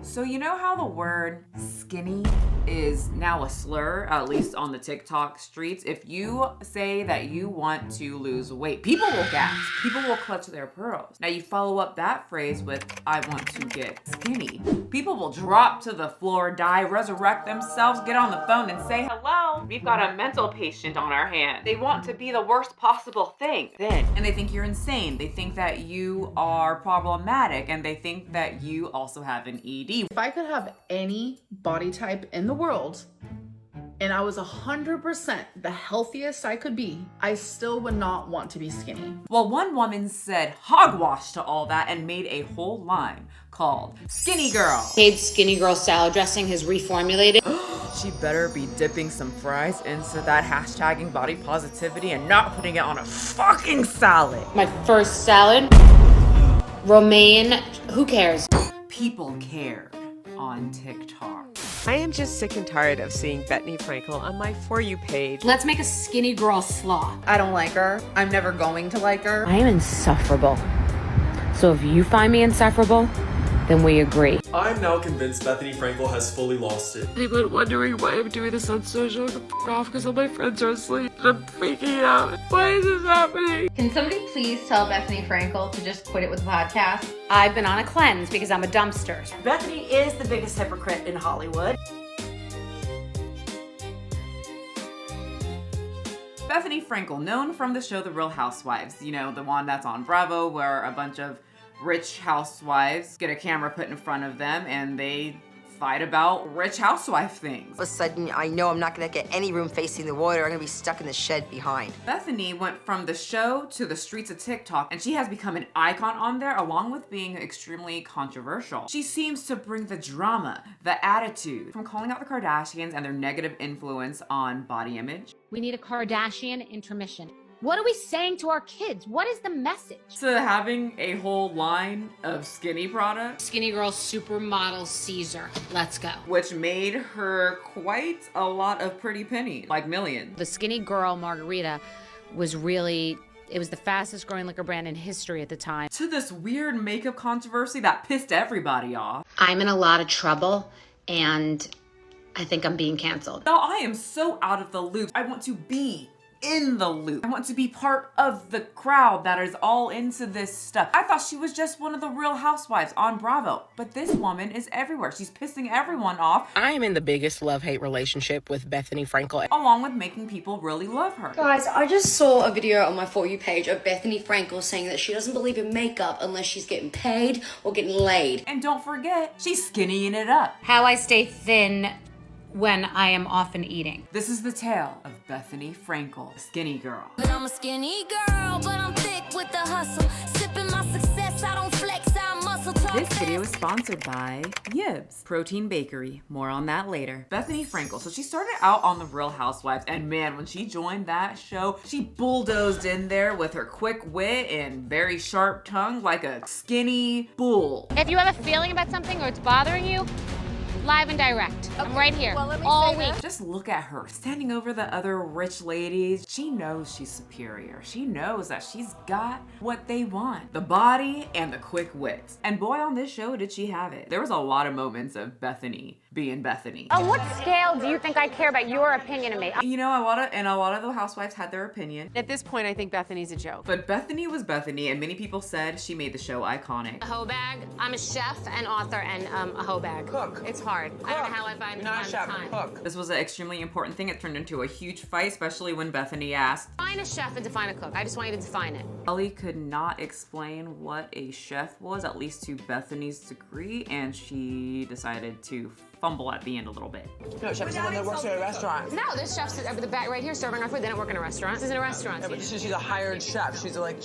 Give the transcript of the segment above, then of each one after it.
So you know how the word skinny is now a slur, at least on the TikTok streets? If you say that you want to lose weight, people will gasp. People will clutch their pearls. Now you follow up that phrase with, I want to get skinny. People will drop to the floor, die, resurrect themselves, get on the phone and say, hello, we've got a mental patient on our hand. They want to be the worst possible thing. And they think you're insane. They think that you are problematic, and they think that you also have an ED. If I could have any body type in the world and I was 100% the healthiest I could be, I still would not want to be skinny. Well, one woman said hogwash to all that and made a whole line called Skinny Girl. Paid Skinny Girl salad dressing has reformulated. She better be dipping some fries into that hashtagging body positivity and not putting it on a fucking salad. My first salad, romaine, who cares? People cared on TikTok. I am just sick and tired of seeing Bethenny Frankel on my For You page. Let's make a skinny girl slaw. I don't like her. I'm never going to like her. I am insufferable. So if you find me insufferable, then we agree. I'm now convinced Bethenny Frankel has fully lost it. I've been wondering why I'm doing this on social. F off because all my friends are asleep. I'm freaking out. Why is this happening? Can somebody please tell Bethenny Frankel to just quit it with the podcast? I've been on a cleanse because I'm a dumpster. Bethenny is the biggest hypocrite in Hollywood. Bethenny Frankel, known from the show The Real Housewives, you know, the one that's on Bravo where a bunch of rich housewives get a camera put in front of them and they fight about rich housewife things. All of a sudden, I know I'm not gonna get any room facing the water. I'm gonna be stuck in the shed behind. Bethenny went from the show to the streets of TikTok, and she has become an icon on there, along with being extremely controversial. She seems to bring the drama, the attitude, from calling out the Kardashians and their negative influence on body image. We need a Kardashian intermission. What are we saying to our kids? What is the message? To having a whole line of skinny products, Skinny Girl Supermodel Caesar. Let's go. which made her quite a lot of pretty pennies, like millions. The Skinny Girl Margarita was really, it was the fastest growing liquor brand in history at the time. To this weird makeup controversy that pissed everybody off. I'm in a lot of trouble and I think I'm being canceled. Now I am so out of the loop. I want to be in the loop. I want to be part of the crowd that is all into this stuff. I thought she was just one of the Real Housewives on Bravo, but this woman is everywhere. She's pissing everyone off, I am in the biggest love-hate relationship with Bethenny Frankel. along with making people really love her. Guys, I just saw a video on my For You page of Bethenny Frankel saying that she doesn't believe in makeup unless she's getting paid or getting laid. And don't forget, she's skinnying it up. How I stay thin when I am often eating. This is the tale of Bethenny Frankel, Skinny Girl. But I'm a skinny girl, but I'm thick with the hustle. Sipping my success, I don't flex, I muscle talk. This video is sponsored by Yibz, Protein Bakery. More on that later. Bethenny Frankel. So she started out on The Real Housewives, and man, when she joined that show, she bulldozed in there with her quick wit and very sharp tongue like a skinny bull. If you have a feeling about something or it's bothering you, live and direct. I'm right here all week. Just look at her, standing over the other rich ladies. She knows she's superior. She knows that she's got what they want. The body and the quick wit. And boy, on this show, did she have it. There was a lot of moments of Bethenny being Bethenny. On what scale do you think I care about your opinion of me? You know, a lot of the housewives had their opinion. At this point, I think Bethenny's a joke. But Bethenny was Bethenny, and many people said she made the show iconic. A hoe bag. I'm a chef and author and a hoe bag. Cook. It's hard. I don't know how I find time. Cook. This was an extremely important thing. It turned into a huge fight, especially when Bethenny asked. Define a chef and define a cook. I just want you to define it. Ellie could not explain what a chef was, at least to Bethenny's degree, and she decided to fumble at the end a little bit. No, chef is someone that works at a restaurant. No, there's chefs at the back right here serving our food. They don't work in a restaurant. This isn't a restaurant. Yeah, but she's a hired chef. She's a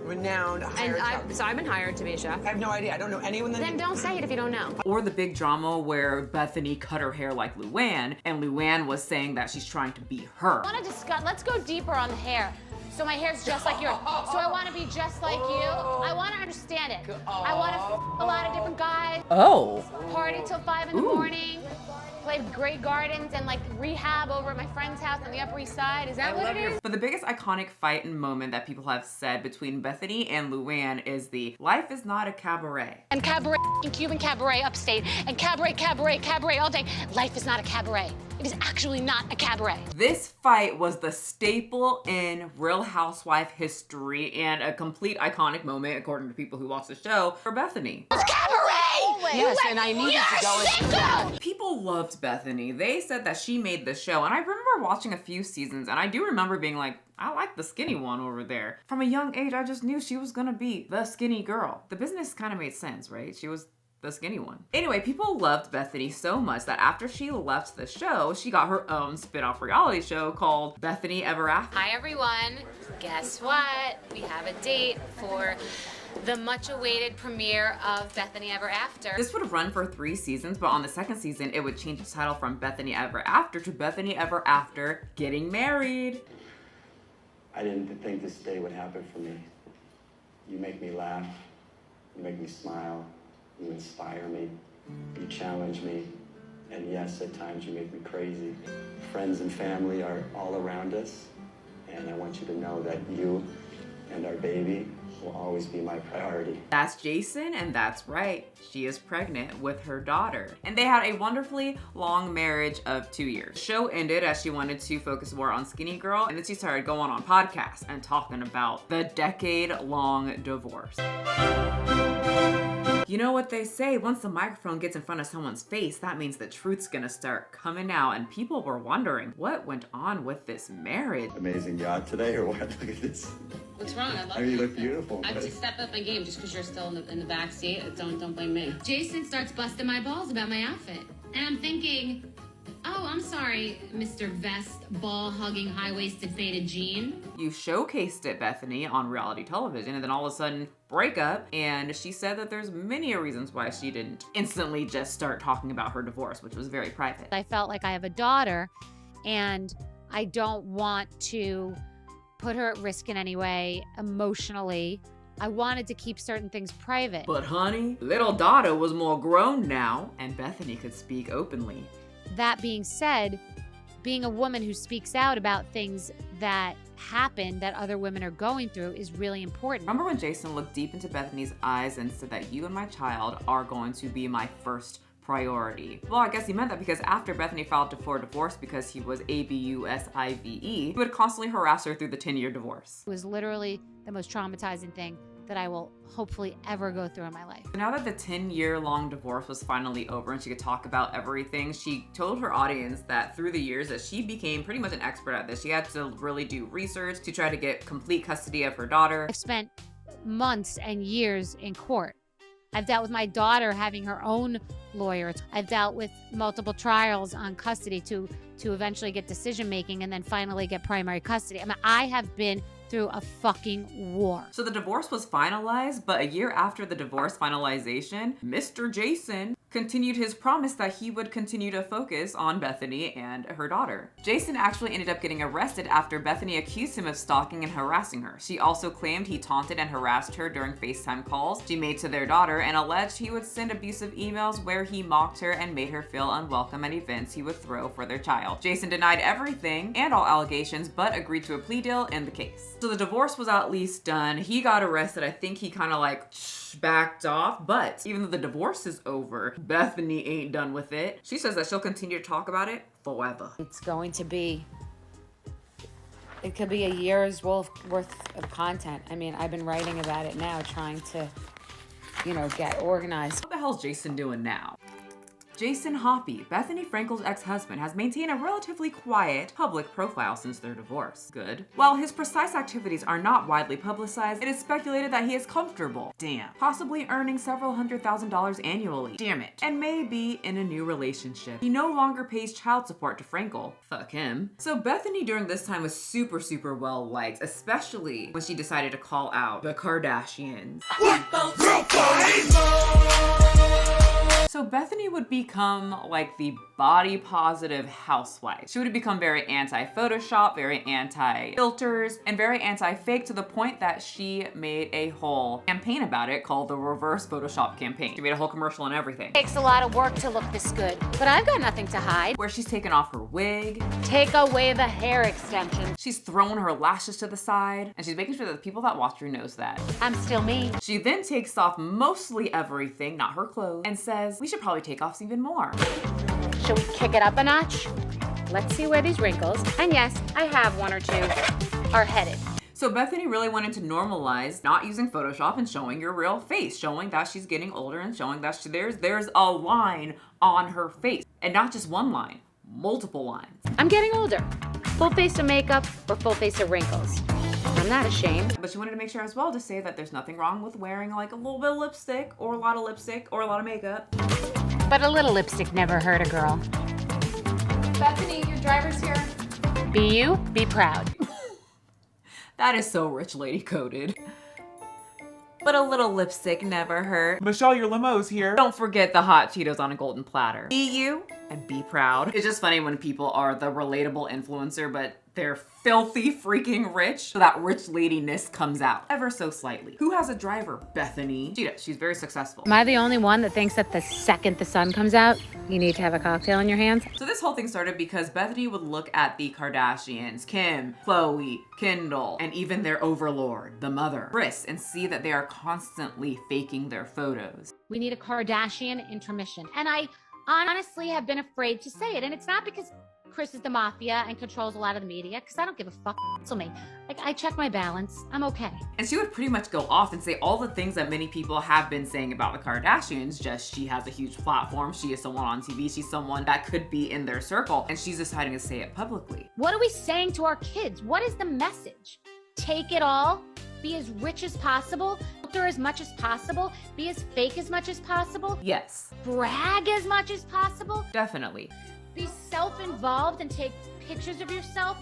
renowned hired chef. So I've been hired to be a chef. I have no idea. I don't know anyone that... Then don't say it if you don't know. Or the big drama where Bethenny cut her hair like Luann, and Luann was saying that she's trying to be her. I want to discuss, let's go deeper on the hair. So my hair's just like yours. So I want to be just like you. I want to understand it. I want to a lot of different guys. Oh. Party till 5 in the morning. Played Great Gardens and like rehab over at my friend's house on the Upper East Side. Is that what it is? But the biggest iconic fight and moment that people have said between Bethenny and Luann is the life is not a cabaret. And cabaret, Cuban cabaret upstate, and cabaret all day. Life is not a cabaret. It is actually not a cabaret. This fight was the staple in Real Housewife history and a complete iconic moment, according to people who watch the show, for Bethenny. It's cabaret! Yes, and I needed to go into that. People loved Bethenny. They said that she made the show, and I remember watching a few seasons, and I do remember being like, I like the skinny one over there. From a young age, I just knew she was gonna be the skinny girl. The business kind of made sense, right? She was the skinny one. Anyway, people loved Bethenny so much that after she left the show, she got her own spin-off reality show called Bethenny Ever After. Hi everyone, guess what? We have a date for the much-awaited premiere of Bethenny Ever After. This would run for 3 seasons, but on the 2nd season, it would change its title from Bethenny Ever After to Bethenny Ever After Getting Married. I didn't think this day would happen for me. You make me laugh, you make me smile, you inspire me, you challenge me, and yes, at times you make me crazy. Friends and family are all around us, and I want you to know that you and our baby will always be my priority. That's Jason, and that's right. She is pregnant with her daughter. And they had a wonderfully long marriage of 2 years. The show ended as she wanted to focus more on Skinny Girl, and then she started going on podcasts and talking about the decade-long divorce. You know what they say, once the microphone gets in front of someone's face, that means the truth's gonna start coming out, and people were wondering what went on with this marriage. Amazing yacht today, or what? Look at this. What's wrong? I love I mean, you look beautiful. I have to step up my game just because you're still in the back seat. Don't blame me. Jason starts busting my balls about my outfit. And I'm thinking, oh, I'm sorry, Mr. Vest, ball-hugging, high-waisted, faded jean. You showcased it, Bethenny, on reality television, and then all of a sudden, break up, and she said that there's many reasons why she didn't instantly just start talking about her divorce, which was very private. I felt like I have a daughter, and I don't want to put her at risk in any way emotionally. I wanted to keep certain things private. But honey, little daughter was more grown now, and Bethenny could speak openly. That being said, being a woman who speaks out about things that happen that other women are going through is really important. Remember when Jason looked deep into Bethenny's eyes and said that you and my child are going to be my first priority? Well, I guess he meant that because after Bethenny filed for divorce because he was ABUSIVE, he would constantly harass her through the 10-year divorce. It was literally the most traumatizing thing that I will hopefully ever go through in my life. Now that the 10-year-long divorce was finally over and she could talk about everything, she told her audience that through the years that she became pretty much an expert at this. She had to really do research to try to get complete custody of her daughter. I've spent months and years in court. I've dealt with my daughter having her own lawyer. I've dealt with multiple trials on custody to eventually get decision making and then finally get primary custody. I mean, I have been through a fucking war. So the divorce was finalized, but a year after the divorce finalization, Mr. Jason continued his promise that he would continue to focus on Bethenny and her daughter. Jason actually ended up getting arrested after Bethenny accused him of stalking and harassing her. She also claimed he taunted and harassed her during FaceTime calls she made to their daughter and alleged he would send abusive emails where he mocked her and made her feel unwelcome at events he would throw for their child. Jason denied everything and all allegations, but agreed to a plea deal in the case. So the divorce was at least done. He got arrested. I think he kind of like backed off, but even though the divorce is over, Bethenny ain't done with it. She says that she'll continue to talk about it forever. It's going to be, it could be a year's worth of content. I mean, I've been writing about it now, trying to, get organized. What the hell's Jason doing now? Jason Hoppy, Bethenny Frankel's ex-husband, has maintained a relatively quiet public profile since their divorce. Good. While his precise activities are not widely publicized, it is speculated that he is comfortable, possibly earning several $100,000 annually, and may be in a new relationship. He no longer pays child support to Frankel. Fuck him. So Bethenny during this time was super well liked, especially when she decided to call out the Kardashians. So So Bethenny would become like the body positive housewife. She would become very anti-Photoshop, very anti-filters, and very anti-fake to the point that she made a whole campaign about it called the reverse Photoshop campaign. She made a whole commercial and everything. It takes a lot of work to look this good, but I've got nothing to hide. Where she's taken off her wig. Take away the hair extensions. She's thrown her lashes to the side, and she's making sure that the people that watch her knows that. I'm still me. She then takes off mostly everything, not her clothes, and says, we should probably take off even more. Should we kick it up a notch? Let's see where these wrinkles, and yes, I have one or two, are headed. So Bethenny really wanted to normalize not using Photoshop and showing your real face, showing that she's getting older and showing that there's a line on her face. And not just one line, multiple lines. I'm getting older. Full face of makeup or full face of wrinkles. I'm not ashamed. But she wanted to make sure as well to say that there's nothing wrong with wearing like a little bit of lipstick or a lot of lipstick or a lot of makeup. But a little lipstick never hurt a girl. Bethenny, your driver's here. Be you, be proud. That is so rich lady coded. But a little lipstick never hurt. Michelle, your limo's here. Don't forget the hot Cheetos on a golden platter. Be you and be proud. It's just funny when people are the relatable influencer, but they're filthy freaking rich. So that rich ladiness comes out ever so slightly. Who has a driver? Bethenny. She does. She's very successful. Am I the only one that thinks that the second the sun comes out, you need to have a cocktail in your hands? So this whole thing started because Bethenny would look at the Kardashians, Kim, Khloe, Kendall, and even their overlord, the mother, Kris, and see that they are constantly faking their photos. We need a Kardashian intermission. And I honestly have been afraid to say it. And it's not because Kris is the mafia and controls a lot of the media, because I don't give a fuck. Cancel me. Like, I check my balance. I'm okay. And she would pretty much go off and say all the things that many people have been saying about the Kardashians, just she has a huge platform, she is someone on TV, she's someone that could be in their circle, and she's deciding to say it publicly. What are we saying to our kids? What is the message? Take it all, be as rich as possible, filter as much as possible, be as fake as much as possible. Yes. Brag as much as possible. Definitely. Be self-involved and take pictures of yourself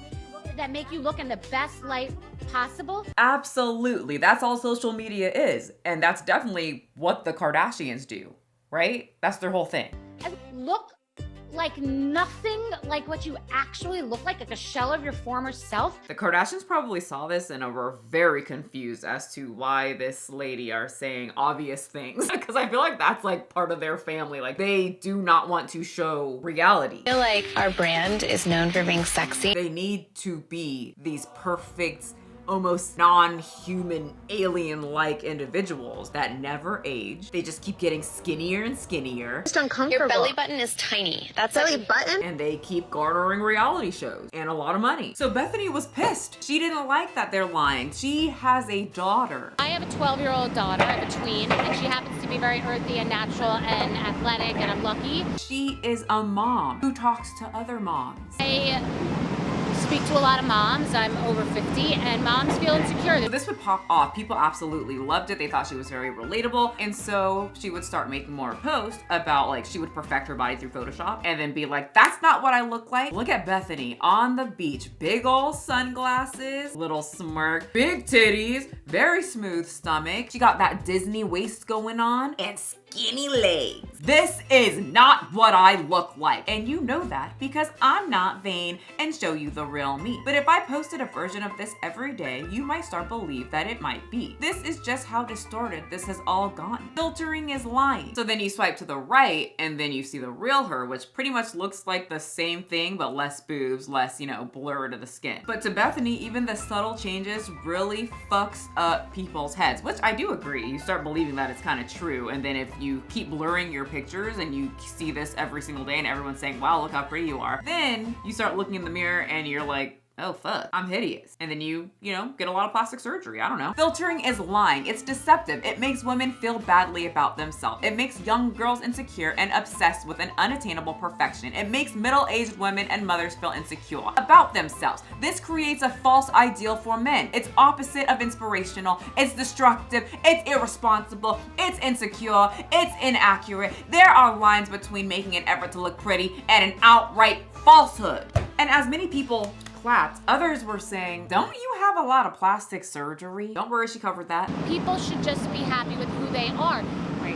that make you look in the best light possible. Absolutely. That's all social media is. And that's definitely what the Kardashians do, right? That's their whole thing. And look like nothing like what you actually look like a shell of your former self. The Kardashians probably saw this and were very confused as to why this lady are saying obvious things. Because I feel like that's like part of their family. Like they do not want to show reality. I feel like our brand is known for being sexy. They need to be these perfect, almost non-human, alien-like individuals that never age. They just keep getting skinnier and skinnier. Just uncomfortable. Your belly button is tiny. That's belly button? And they keep garnering reality shows and a lot of money. So Bethenny was pissed. She didn't like that they're lying. She has a daughter. I have a 12-year-old daughter. I have a tween, and she happens to be very earthy and natural and athletic, and I'm lucky. She is a mom who talks to other moms. I speak to a lot of moms. I'm over 50, and moms feel insecure. So this would pop off. People absolutely loved it. They thought she was very relatable. And so she would start making more posts about like she would perfect her body through Photoshop and then be like, that's not what I look like. Look at Bethenny on the beach. Big old sunglasses, little smirk, big titties, very smooth stomach. She got that Disney waist going on and skinny legs. This is not what I look like. And you know that because I'm not vain and show you the real me. But if I posted a version of this every day, you might start to believe that it might be. This is just how distorted this has all gone. Filtering is lying. So then you swipe to the right and then you see the real her, which pretty much looks like the same thing, but less boobs, less, blur to the skin. But to Bethenny, even the subtle changes really fucks up people's heads, which I do agree. You start believing that it's kind of true. And then if you keep blurring your pictures and you see this every single day and everyone's saying, wow, look how pretty you are, then you start looking in the mirror and you're like, oh fuck, I'm hideous. And then you get a lot of plastic surgery. I don't know. Filtering is lying. It's deceptive. It makes women feel badly about themselves. It makes young girls insecure and obsessed with an unattainable perfection. It makes middle-aged women and mothers feel insecure about themselves. This creates a false ideal for men. It's opposite of inspirational. It's destructive. It's irresponsible. It's insecure. It's inaccurate. There are lines between making an effort to look pretty and an outright falsehood. And as many people clapped, others were saying, don't you have a lot of plastic surgery? Don't worry, she covered that. People should just be happy with who they are.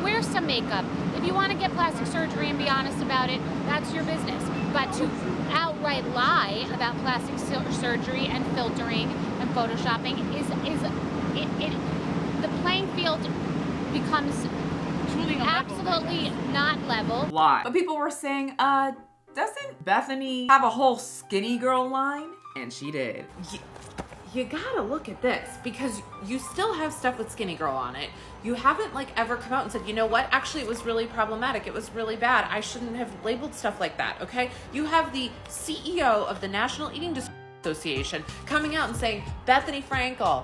Wear some makeup. If If you want to get plastic surgery and be honest about it, that's your business. But to outright lie about plastic surgery and filtering and photoshopping the playing field becomes absolutely not level. Lie. But people were saying, doesn't Bethenny have a whole skinny girl line? And she did. You gotta look at this, because you still have stuff with Skinny Girl on it. You haven't like ever come out and said, you know what, actually it was really problematic, it was really bad, I shouldn't have labeled stuff like that, okay? You have the CEO of the National Eating Disorder Association coming out and saying, Bethenny Frankel,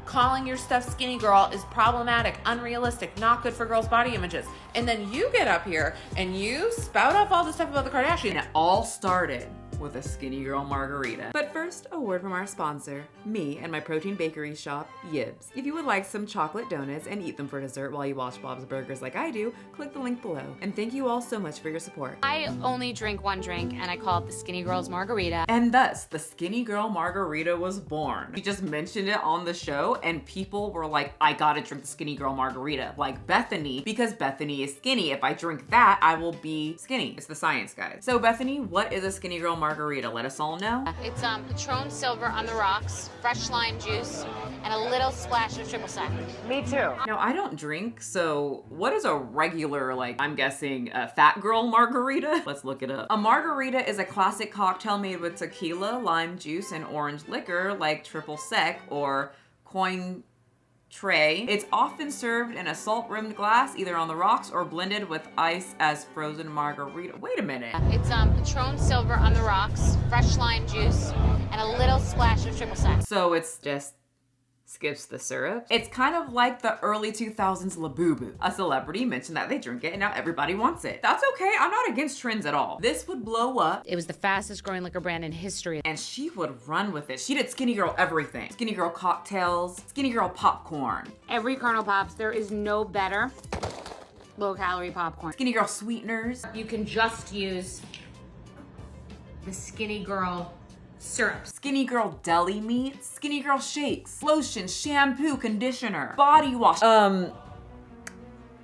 calling your stuff Skinny Girl is problematic, unrealistic, not good for girls' body images. And then you get up here and you spout off all the stuff about the Kardashians. And it all started with a Skinny Girl margarita. But first, a word from our sponsor, me and my protein bakery shop, Yibz. If you would like some chocolate donuts and eat them for dessert while you watch Bob's Burgers like I do, click the link below. And thank you all so much for your support. I only drink one drink, and I call it the Skinny Girls Margarita. And thus, the Skinny Girl margarita was born. We just mentioned it on the show, and people were like, I gotta drink the Skinny Girl margarita, like Bethenny, because Bethenny is skinny. If I drink that, I will be skinny. It's the science, guys. So Bethenny, what is a Skinny Girl margarita? Let us all know. It's Patron Silver on the rocks, fresh lime juice, and a little splash of triple sec. Me too. Now, I don't drink, so what is a regular, like, I'm guessing a fat girl margarita? Let's look it up. A margarita is a classic cocktail made with tequila, lime juice, and orange liquor like triple sec or coin tray. It's often served in a salt-rimmed glass, either on the rocks or blended with ice as frozen margarita. Wait a minute. It's Patron Silver on the rocks, fresh lime juice, and a little splash of triple sec. So it's just skips the syrup. It's kind of like the early 2000s Labubu. A celebrity mentioned that they drink it and now everybody wants it. That's okay, I'm not against trends at all. This would blow up. It was the fastest growing liquor brand in history. And she would run with it. She did Skinny Girl everything. Skinny Girl cocktails, Skinny Girl popcorn. Every Colonel Pops, there is no better low-calorie popcorn. Skinny Girl sweeteners. You can just use the Skinny Girl syrups. Skinny Girl deli meats, Skinny Girl shakes, lotion, shampoo, conditioner, body wash.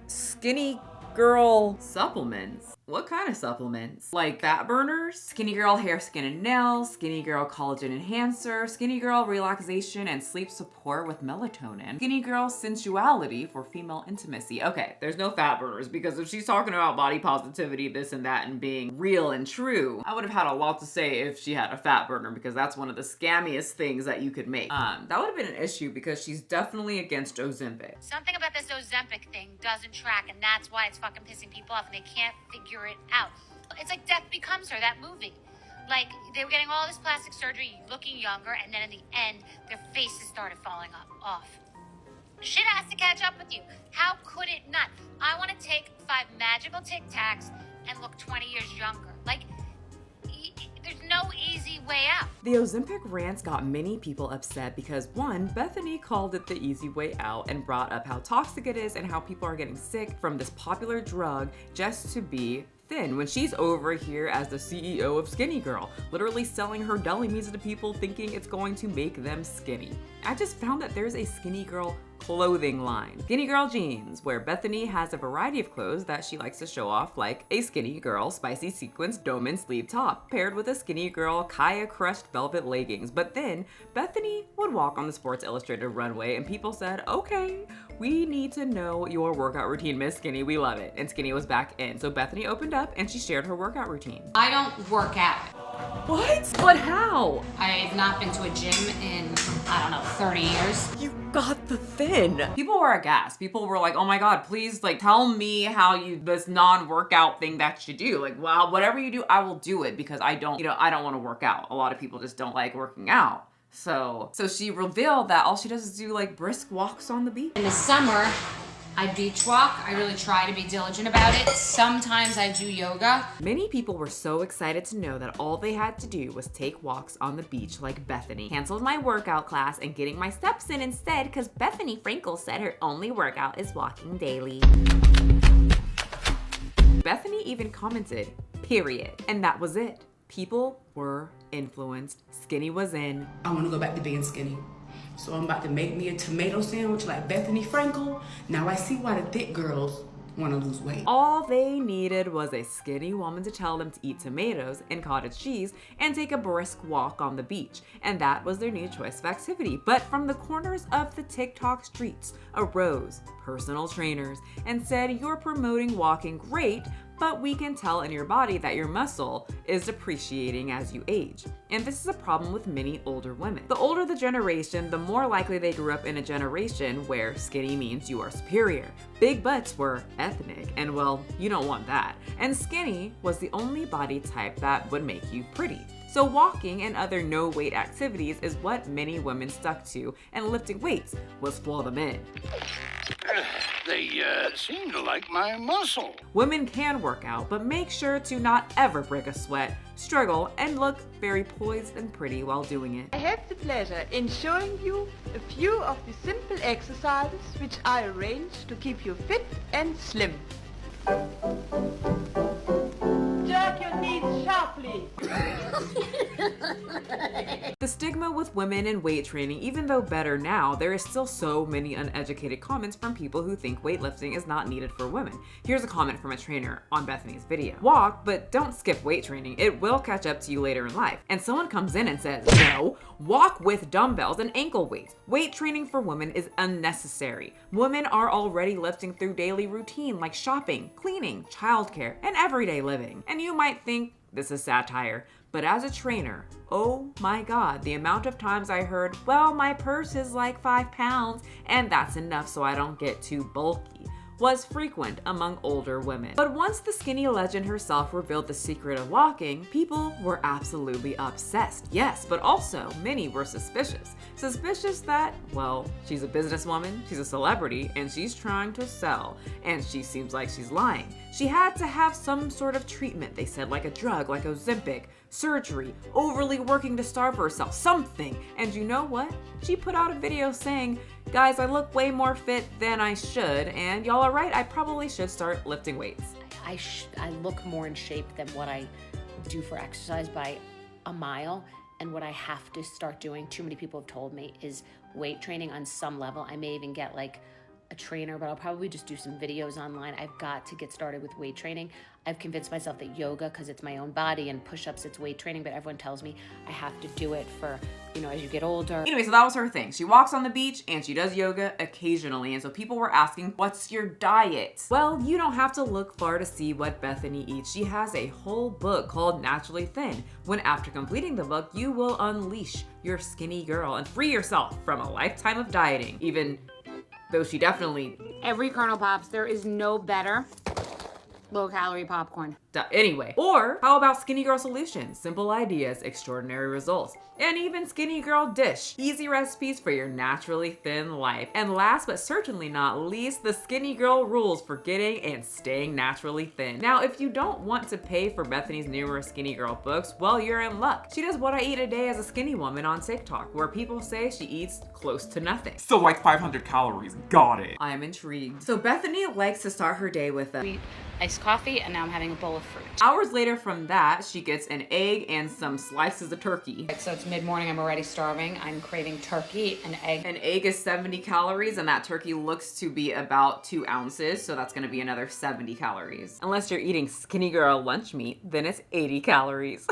Skinny Girl supplements. What kind of supplements? Like fat burners? Skinny Girl hair, skin, and nails, Skinny Girl collagen enhancer, Skinny Girl relaxation and sleep support with melatonin, Skinny Girl sensuality for female intimacy. Okay, there's no fat burners, because if she's talking about body positivity, this and that, and being real and true, I would have had a lot to say if she had a fat burner, because that's one of the scammiest things that you could make. That would have been an issue, because she's definitely against Ozempic. Something about this Ozempic thing doesn't track, and that's why it's fucking pissing people off, and they can't figure it out. It's like Death Becomes Her, that movie. Like, they were getting all this plastic surgery, looking younger, and then in the end, their faces started falling off. Shit has to catch up with you. How could it not? I want to take 5 magical Tic Tacs and look 20 years younger. Like, there's no easy way out. The Ozempic rants got many people upset because, one, Bethenny called it the easy way out and brought up how toxic it is and how people are getting sick from this popular drug just to be thin, when she's over here as the CEO of Skinny Girl, literally selling her deli meats to people thinking it's going to make them skinny. I just found that there's a Skinny Girl clothing line, Skinny Girl jeans, where Bethenny has a variety of clothes that she likes to show off, like a Skinny Girl spicy sequins Doman sleeve top paired with a Skinny Girl Kaya crushed velvet leggings. But then Bethenny would walk on the Sports Illustrated runway and people said, okay, we need to know your workout routine, Miss Skinny, we love it. And Skinny was back in. So Bethenny opened up and she shared her workout routine. I don't work out. What? But how? I've not been to a gym in, I don't know, 30 years. You got the thin. People were aghast. People were like, oh my God, please, like, tell me how you, this non-workout thing that you do. Like, wow, whatever you do, I will do it, because I don't want to work out. A lot of people just don't like working out. So she revealed that all she does is do like brisk walks on the beach. In the summer, I beach walk. I really try to be diligent about it. Sometimes I do yoga. Many people were so excited to know that all they had to do was take walks on the beach like Bethenny. Canceled my workout class and getting my steps in instead, because Bethenny Frankel said her only workout is walking daily. Bethenny even commented, period. And that was it. People were influenced. Skinny was in. I want to go back to being skinny. So I'm about to make me a tomato sandwich like Bethenny Frankel. Now I see why the thick girls want to lose weight. All they needed was a skinny woman to tell them to eat tomatoes and cottage cheese and take a brisk walk on the beach. And that was their new choice of activity. But from the corners of the TikTok streets arose personal trainers and said, "You're promoting walking great, but we can tell in your body that your muscle is depreciating as you age." And this is a problem with many older women. The older the generation, the more likely they grew up in a generation where skinny means you are superior. Big butts were ethnic, and well, you don't want that. And skinny was the only body type that would make you pretty. So walking and other no-weight activities is what many women stuck to, and lifting weights was for the men. They seem to like my muscle. Women can work out, but make sure to not ever break a sweat, struggle, and look very poised and pretty while doing it. I have the pleasure in showing you a few of the simple exercises which I arranged to keep you fit and slim. Jerk your knees sharply. The stigma with women in weight training, even though better now, there is still so many uneducated comments from people who think weightlifting is not needed for women. Here's a comment from a trainer on Bethenny's video. "Walk, but don't skip weight training. It will catch up to you later in life." And someone comes in and says, "No, walk with dumbbells and ankle weights. Weight training for women is unnecessary. Women are already lifting through daily routine like shopping, cleaning, childcare, and everyday living." And you might think this is satire, but as a trainer, oh my God, the amount of times I heard, "Well, my purse is like 5 pounds, and that's enough so I don't get too bulky," was frequent among older women. But once the skinny legend herself revealed the secret of walking, people were absolutely obsessed. Yes, but also many were suspicious. Suspicious that, well, she's a businesswoman, she's a celebrity, and she's trying to sell, and she seems like she's lying. She had to have some sort of treatment, they said, like a drug, like Ozempic, surgery, overly working to starve herself, something. And you know what? She put out a video saying, "Guys, I look way more fit than I should, and y'all are right, I probably should start lifting weights." I look more in shape than what I do for exercise by a mile. And what I have to start doing, too many people have told me, is weight training on some level. I may even get like a trainer, but I'll probably just do some videos online. I've got to get started with weight training. I've convinced myself that yoga, because it's my own body, and push-ups, it's weight training, but everyone tells me I have to do it for, you know, as you get older. Anyway, so that was her thing. She walks on the beach and she does yoga occasionally. And so people were asking, "What's your diet?" Well, you don't have to look far to see what Bethenny eats. She has a whole book called Naturally Thin, when after completing the book, you will unleash your skinny girl and free yourself from a lifetime of dieting, even though she definitely... Every Colonel Pops, there is no better low-calorie popcorn. Anyway, or how about Skinny Girl Solutions? Simple ideas, extraordinary results. And even Skinny Girl Dish, easy recipes for your naturally thin life. And last but certainly not least, the Skinny Girl rules for getting and staying naturally thin. Now, if you don't want to pay for Bethenny's numerous Skinny Girl books, well, you're in luck. She does What I Eat a Day as a Skinny Woman on TikTok, where people say she eats close to nothing. So like 500 calories, got it. I am intrigued. So Bethenny likes to start her day with a iced coffee, and now I'm having a bowl of fruit. Hours later from that, she gets an egg and some slices of turkey. So it's mid-morning, I'm already starving. I'm craving turkey and egg. An egg is 70 calories, and that turkey looks to be about 2 ounces, so that's gonna be another 70 calories. Unless you're eating Skinny Girl lunch meat, then it's 80 calories.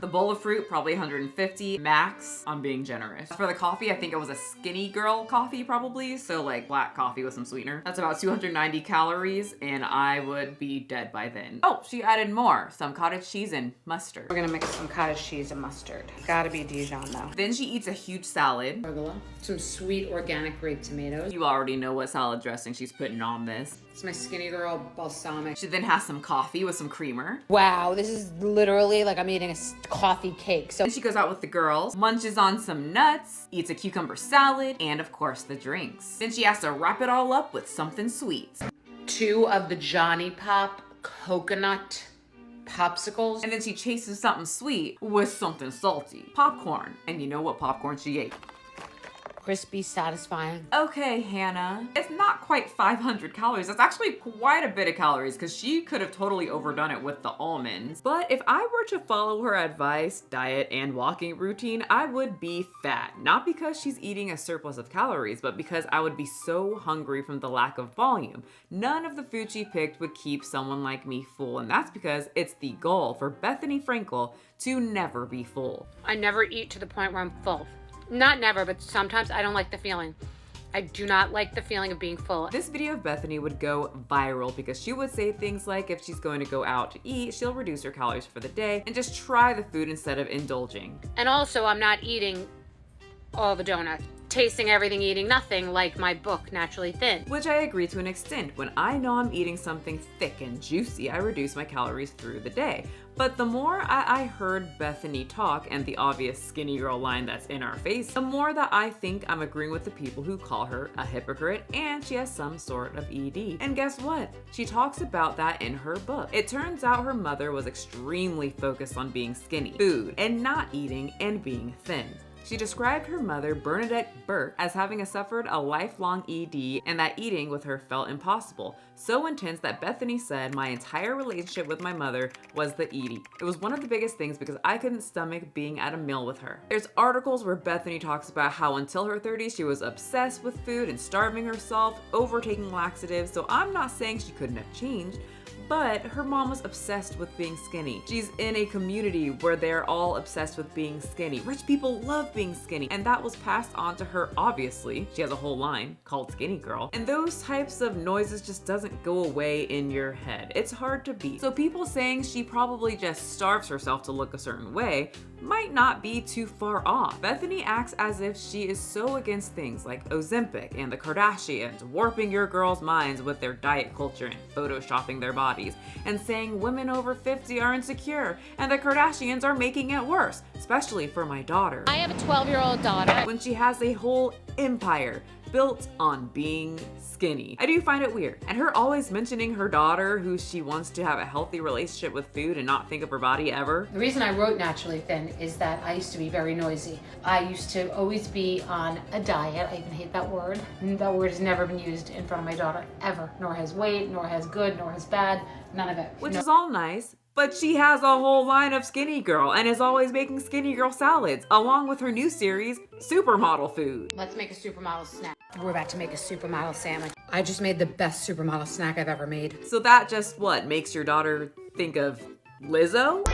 The bowl of fruit, probably 150 max. I'm being generous. For the coffee, I think it was a Skinny Girl coffee probably. So like black coffee with some sweetener. That's about 290 calories and I would be dead by then. Oh, she added more. Some cottage cheese and mustard. We're gonna mix some cottage cheese and mustard. Gotta be Dijon though. Then she eats a huge salad. Arugula, some sweet organic grape tomatoes. You already know what salad dressing she's putting on this. It's my Skinny Girl balsamic. She then has some coffee with some creamer. Wow, this is literally like I'm eating a coffee cake. So then she goes out with the girls, munches on some nuts, eats a cucumber salad, and of course the drinks. Then she has to wrap it all up with something sweet. 2 of the Johnny Pop coconut popsicles. And then she chases something sweet with something salty. Popcorn. And you know what popcorn she ate? crispy, satisfying. Okay, Hannah. It's not quite 500 calories. That's actually quite a bit of calories because she could have totally overdone it with the almonds. But if I were to follow her advice, diet, and walking routine, I would be fat. Not because she's eating a surplus of calories, but because I would be so hungry from the lack of volume. None of the food she picked would keep someone like me full, and that's because it's the goal for Bethenny Frankel to never be full. I never eat to the point where I'm full. Not never, but sometimes I don't like the feeling. I do not like the feeling of being full. This video of Bethenny would go viral because she would say things like if she's going to go out to eat, she'll reduce her calories for the day and just try the food instead of indulging. And also, I'm not eating all the donuts. Tasting everything, eating nothing, like my book, Naturally Thin. Which I agree to an extent. When I know I'm eating something thick and juicy, I reduce my calories through the day. But the more I heard Bethenny talk and the obvious skinny girl line that's in our face, the more that I think I'm agreeing with the people who call her a hypocrite and she has some sort of ED. And guess what? She talks about that in her book. It turns out her mother was extremely focused on being skinny, food, and not eating and being thin. She described her mother, Bernadette Burke, as having suffered a lifelong ED and that eating with her felt impossible. So intense that Bethenny said, my entire relationship with my mother was the eating. It was one of the biggest things because I couldn't stomach being at a meal with her. There's articles where Bethenny talks about how until her 30s, she was obsessed with food and starving herself, overtaking laxatives. So I'm not saying she couldn't have changed, but her mom was obsessed with being skinny. She's in a community where they're all obsessed with being skinny. Rich people love being skinny, and that was passed on to her, obviously. She has a whole line called Skinny Girl. And those types of noises just doesn't go away in your head. It's hard to beat. So people saying she probably just starves herself to look a certain way might not be too far off. Bethenny acts as if she is so against things like Ozempic and the Kardashians, warping your girls' minds with their diet culture and photoshopping their bodies, and saying women over 50 are insecure and the Kardashians are making it worse, especially for my daughter. I have a 12-year-old daughter. When she has a whole empire built on being skinny. I do find it weird. And her always mentioning her daughter, who she wants to have a healthy relationship with food and not think of her body ever. The reason I wrote Naturally Thin is that I used to be very noisy. I used to always be on a diet. I even hate that word. That word has never been used in front of my daughter, ever. Nor has weight, nor has good, nor has bad, none of it. Which is all nice. But she has a whole line of Skinny Girl and is always making Skinny Girl salads, along with her new series, Supermodel Food. Let's make a supermodel snack. We're about to make a supermodel sandwich. I just made the best supermodel snack I've ever made. So that just what makes your daughter think of Lizzo?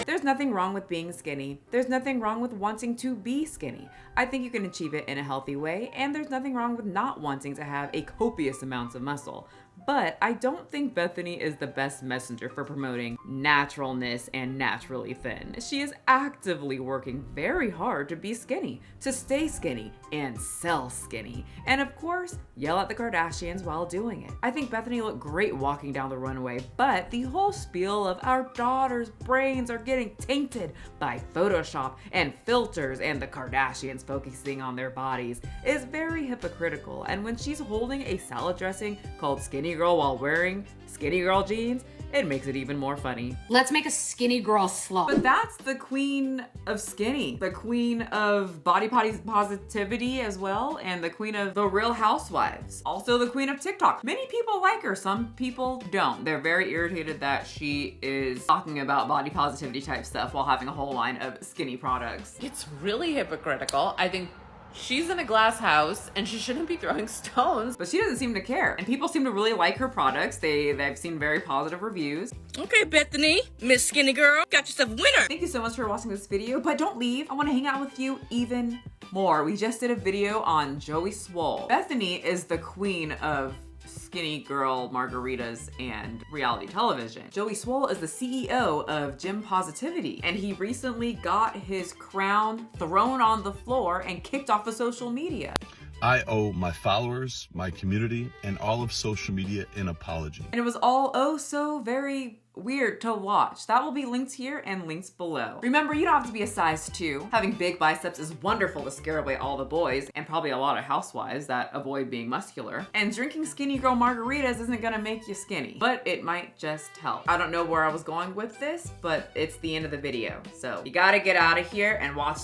There's nothing wrong with being skinny. There's nothing wrong with wanting to be skinny. I think you can achieve it in a healthy way, and there's nothing wrong with not wanting to have a copious amounts of muscle. But I don't think Bethenny is the best messenger for promoting naturalness and naturally thin. She is actively working very hard to be skinny, to stay skinny, and sell skinny. And of course, yell at the Kardashians while doing it. I think Bethenny looked great walking down the runway, but the whole spiel of our daughter's brains are getting tainted by Photoshop and filters and the Kardashians focusing on their bodies is very hypocritical. And when she's holding a salad dressing called Skinny Girl while wearing Skinny Girl jeans, it makes it even more funny. Let's make a Skinny Girl slop. But that's the queen of skinny, the queen of body positivity as well, and the queen of the Real Housewives. Also the queen of TikTok. Many people like her, some people don't. They're very irritated that she is talking about body positivity type stuff while having a whole line of skinny products. It's really hypocritical. I think she's in a glass house and she shouldn't be throwing stones. But she doesn't seem to care. And people seem to really like her products. They've seen very positive reviews. Okay, Bethenny, Miss Skinny Girl, got yourself a winner. Thank you so much for watching this video, but don't leave. I want to hang out with you even more. We just did a video on Joey Swole. Bethenny is the queen of skinny girl margaritas and reality television. Joey Swole is the CEO of Gym Positivity, and he recently got his crown thrown on the floor and kicked off of social media. I owe my followers, my community, and all of social media an apology. And it was all oh so very weird to watch. That will be linked here and links below. Remember, you don't have to be a size 2. Having big biceps is wonderful to scare away all the boys and probably a lot of housewives that avoid being muscular. And drinking skinny girl margaritas isn't gonna make you skinny, but it might just help. I don't know where I was going with this, but it's the end of the video. So you gotta get out of here and watch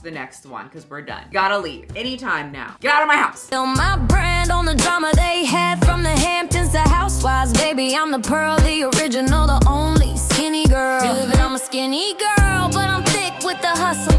the next one because we're done. Gotta leave anytime now. Get out of my house. Still my brand on the drama they had from the Hamptons to Housewives. Baby, I'm the pearl, the original, the only skinny girl. I'm a skinny girl, but I'm thick with the hustle.